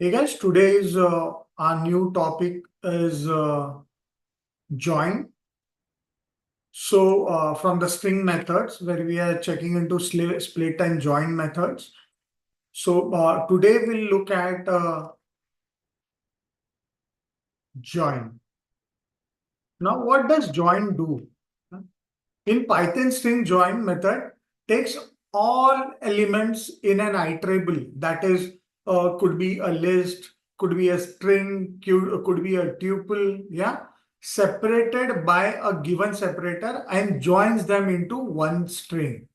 Hey guys, today's our new topic is join. So from the string methods, where we are checking into split and join methods. So today we'll look at join. Now, what does join do? In Python, string join method takes all elements in an iterable. That is, could be a list, could be a string, could be a tuple, yeah, separated by a given separator and joins them into one string.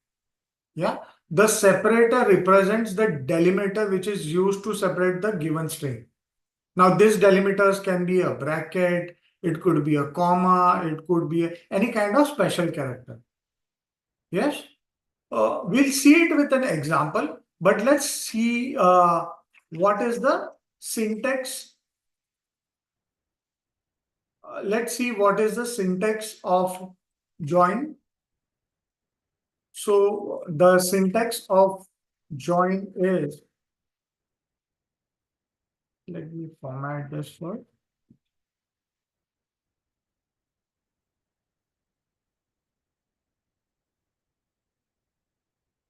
Yeah, the separator represents the delimiter which is used to separate the given string. Now, these delimiters can be a bracket, it could be a comma, it could be any kind of special character. Yes. We'll see it with an example, but let's see what is the syntax. Let's see what is the syntax of join. So the syntax of join is, let me format this for.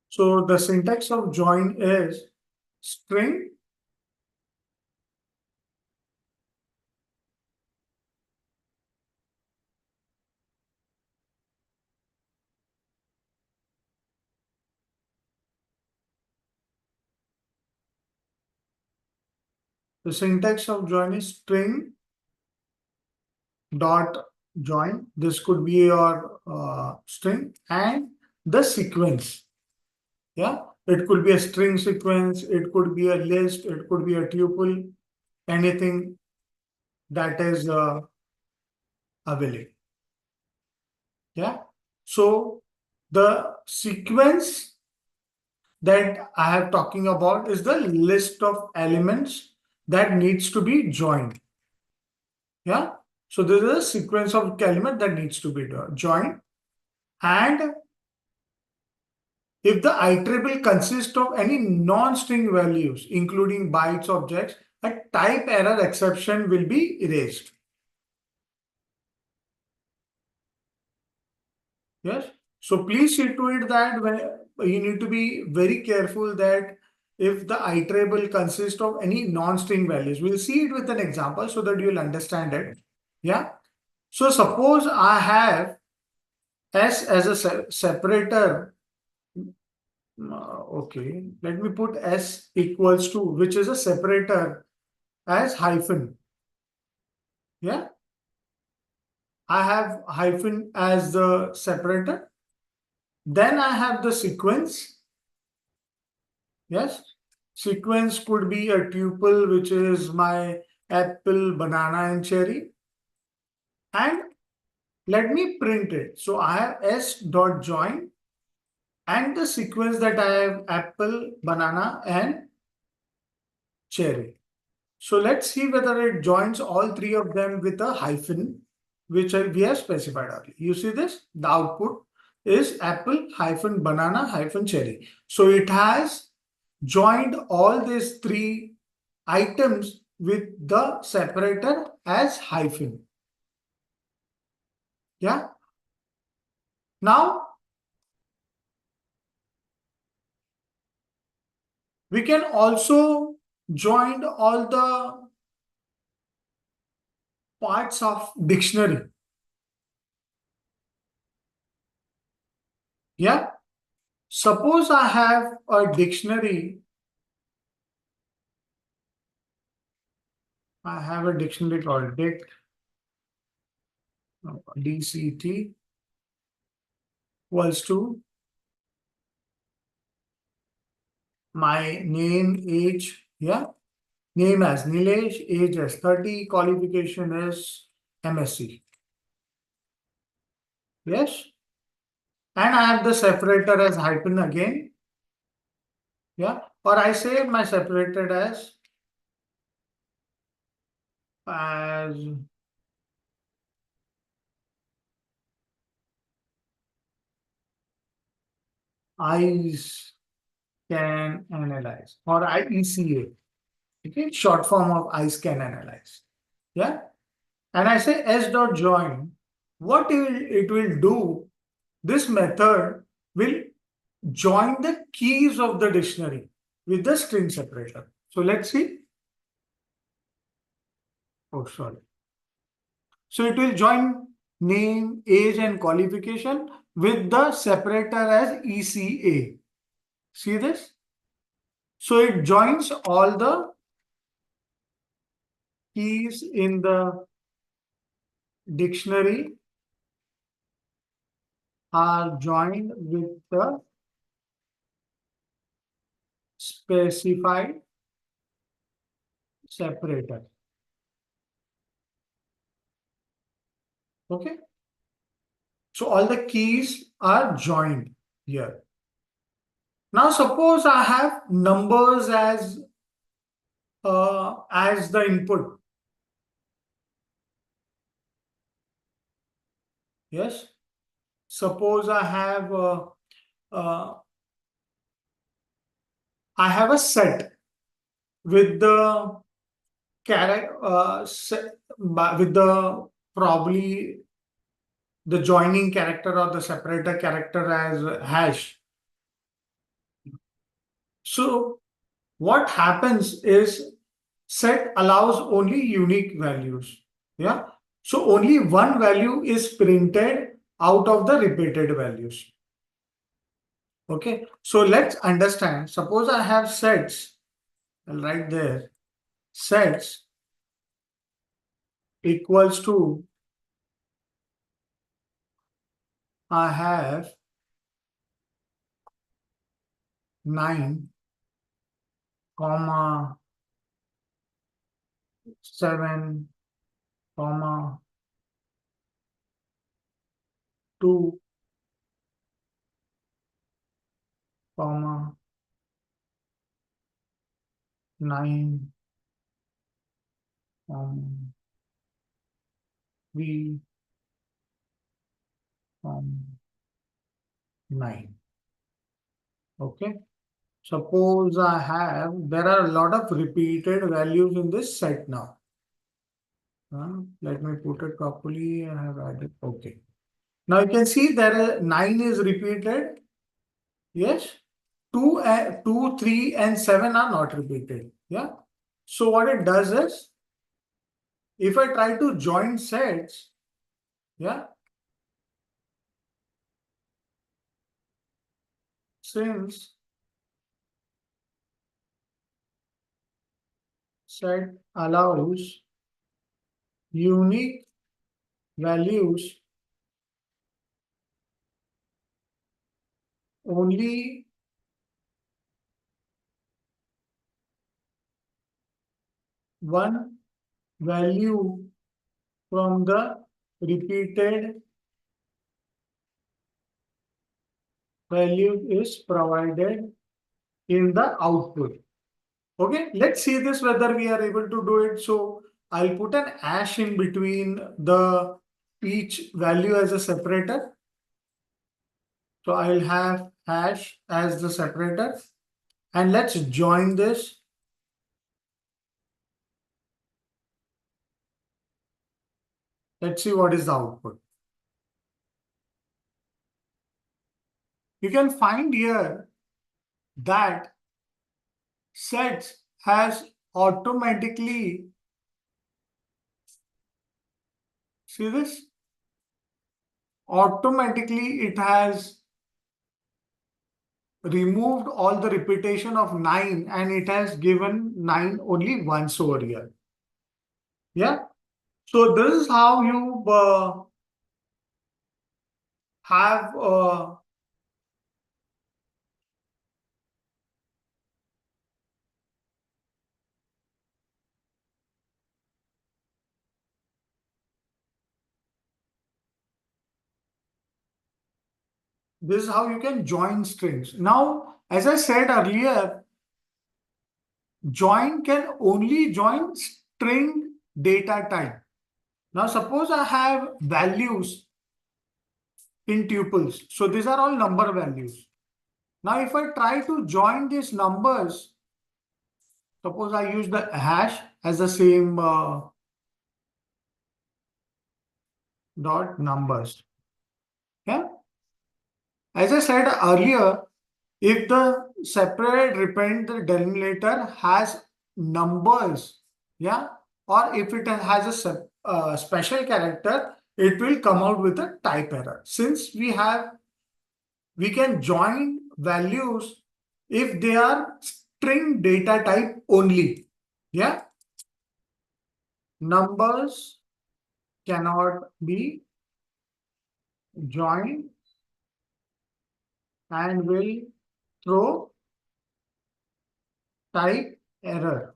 So the syntax of join is string The syntax of join is string dot join. This could be your string and the sequence. Yeah, it could be a string sequence, it could be a list, it could be a tuple, anything that is available. Yeah, so the sequence that I have talking about is the list of elements that needs to be joined. Yeah, so there is a sequence of element that needs to be joined, and if the iterable consists of any non-string values, including bytes objects, a type error exception will be erased. Yes. So please see to it that when you need to be very careful that if the iterable consists of any non-string values, we'll see it with an example so that you'll understand it. Yeah. So suppose I have S as a separator. Okay, let me put S equals to, which is a separator, as hyphen. Yeah, I have hyphen as the separator. Then I have the sequence. Yes, sequence could be a tuple, which is my apple, banana, and cherry. And let me print it. So I have S dot join and the sequence that I have apple, banana, and cherry. So let's see whether it joins all three of them with a hyphen, which we have specified earlier. You see this? The output is apple hyphen banana hyphen cherry. So it has joined all these three items with the separator as hyphen. Yeah. Now we can also join all the parts of dictionary. Yeah. Suppose I have a dictionary. I have a dictionary called DCT equals to my name, age, yeah. Name as Nilesh, age as 30, qualification is MSc. Yes. And I have the separator as hyphen again. Yeah. Or I say my separated as eyes can analyze or IECA. Okay, short form of I scan analyze. Yeah. And I say s dot join. What it will do, this method will join the keys of the dictionary with the string separator. So let's see. Oh, sorry. So it will join name, age, and qualification with the separator as ECA. See this? So it joins all the keys in the dictionary are joined with the specified separator. Okay. So all the keys are joined here. Now suppose I have numbers as the input. Yes. Suppose uh, I have a set with the character with the probably the joining character or the separator character as hash. So what happens is set allows only unique values. Yeah. So only one value is printed out of the repeated values. Okay. So let's understand. Suppose I have sets. I'll write there. Sets equals to I have 9, comma 7, comma 2, comma 9, 3, 9. Okay. Suppose there are a lot of repeated values in this set now. Let me put it properly. I have added. Okay. Now you can see there 9 is repeated. Yes. 2, 3, and 7 are not repeated. Yeah. So what it does is, if I try to join sets, yeah, since set allows unique values only one value from the repeated value is provided in the output. Okay, let's see this whether we are able to do it. So I'll put an hash in between the each value as a separator. So I'll have hash as the separator, and let's join this. Let's see what is the output. You can find here that sets has automatically, see this? Automatically it has removed all the repetition of 9 and it has given 9 only once over here. Yeah. So this is how you have this is how you can join strings. Now, as I said earlier, join can only join string data type. Now, suppose I have values in tuples. So these are all number values. Now, if I try to join these numbers, Suppose I use the hash as the same dot numbers. Yeah. As I said earlier, if the separate reprint delimiter has numbers, yeah, or if it has a special character, it will come out with a type error. Since we can join values if they are string data type only. Yeah, numbers cannot be joined and will throw type error.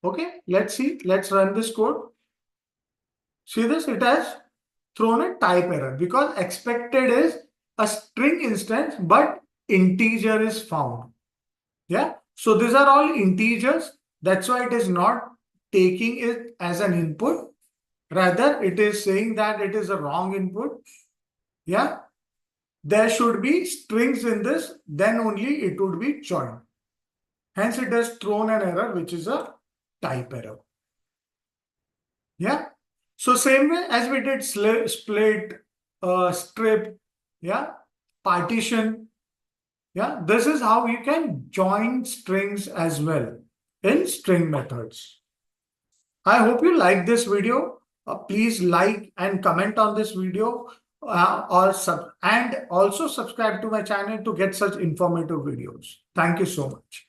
Okay, let's see. Let's run this code. See this? It has thrown a type error because expected is a string instance, but integer is found. Yeah. So these are all integers. That's why it is not taking it as an input. Rather, it is saying that it is a wrong input. Yeah. There should be strings in this, then only it would be joined. Hence, it has thrown an error, which is a type error. Yeah. So same way as we did split, strip, yeah, partition. Yeah, this is how you can join strings as well in string methods. I hope you like this video. Please like and comment on this video and also subscribe to my channel to get such informative videos. Thank you so much.